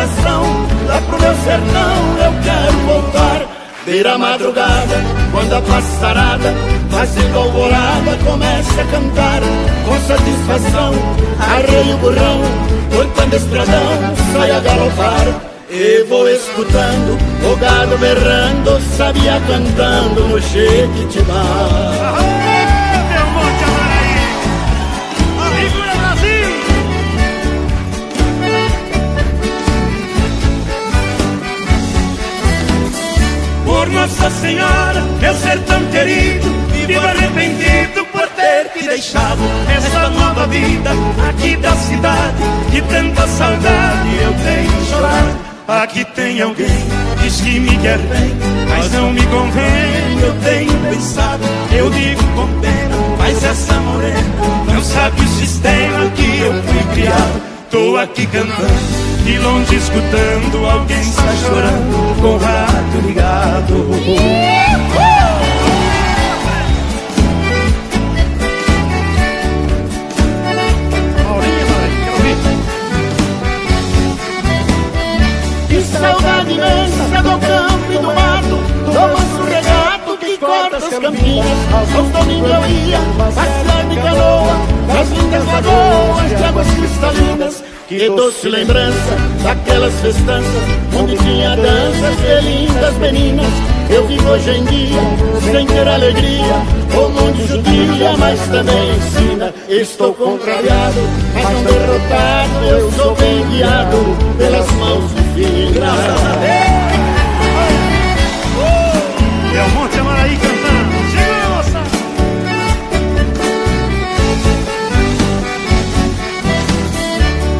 coração, lá pro meu sertão eu quero voltar. Vira a madrugada, quando a passarada, fazendo alvorada, começa a cantar. Com satisfação, arreio o burrão, cortando estradão, sai a galopar. E vou escutando o gado berrando, sabia cantando no Jequitibá. Por Nossa Senhora, meu sertão querido, vivo arrependido por ter te deixado. Esta nova vida aqui da cidade, de tanta saudade eu tenho chorado. Aqui tem alguém, diz que me quer bem, mas não me convém, eu tenho pensado. Eu digo com pena, mas essa morena não sabe o sistema que eu fui criado. Tô aqui cantando, de longe escutando, alguém está chorando com o rádio ligado. Que saudade imensa do campo e do mato, do manso regato que corta as campinhas. Aos domingos eu ia passear de canoa nas lindas lagoas de águas cristalinas. Que doce lembrança daquelas festanças onde tinha danças de lindas meninas. Eu vivo hoje em dia sem ter alegria, o mundo judia, mas também ensina. Estou contrariado, mas não derrotado, eu sou bem guiado pelas mãos divinas. Graças a Deus. É o Monte Amaraí cantando. Chega, moça!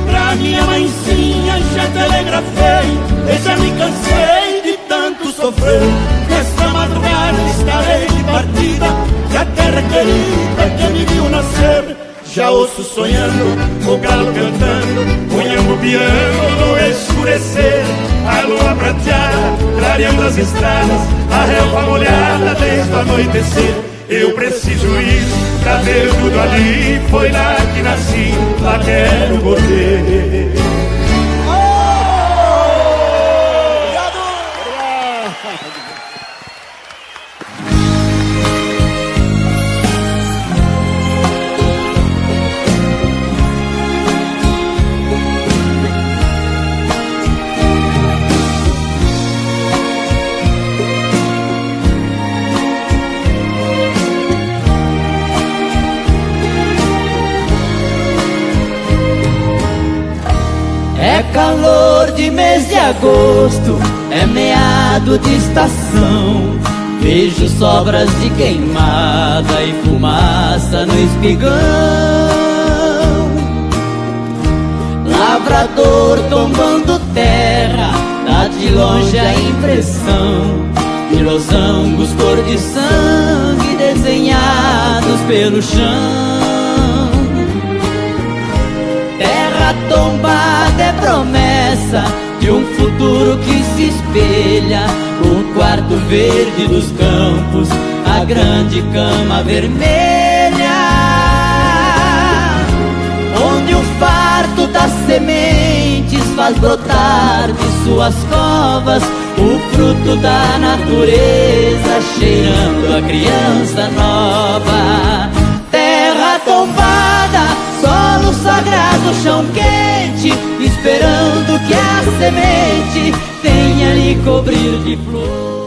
Pra minha mãezinha já telegrafei, eu já me cansei de tanto sofrer. Nesta madrugada estarei de partida, e a terra querida que me viu nascer. Já ouço sonhando, o galo cantando, o nhambo piando no escurecer. A lua prateada, clareando as estradas, a relva molhada desde o anoitecer. Eu preciso ir pra ver tudo ali, foi lá que nasci, lá quero volver. É calor de mês de agosto, é meado de estação. Vejo sobras de queimada e fumaça no espigão. Lavrador tombando terra, dá de longe a impressão de losangos cor de sangue desenhados pelo chão. Terra tombada é promessa de um futuro que se espelha. O quarto verde dos campos, a grande cama vermelha, onde o farto das sementes faz brotar de suas covas o fruto da natureza, cheirando a criança nova. Terra tombada, solo sagrado, chão quente, esperando que a semente venha lhe cobrir de flor.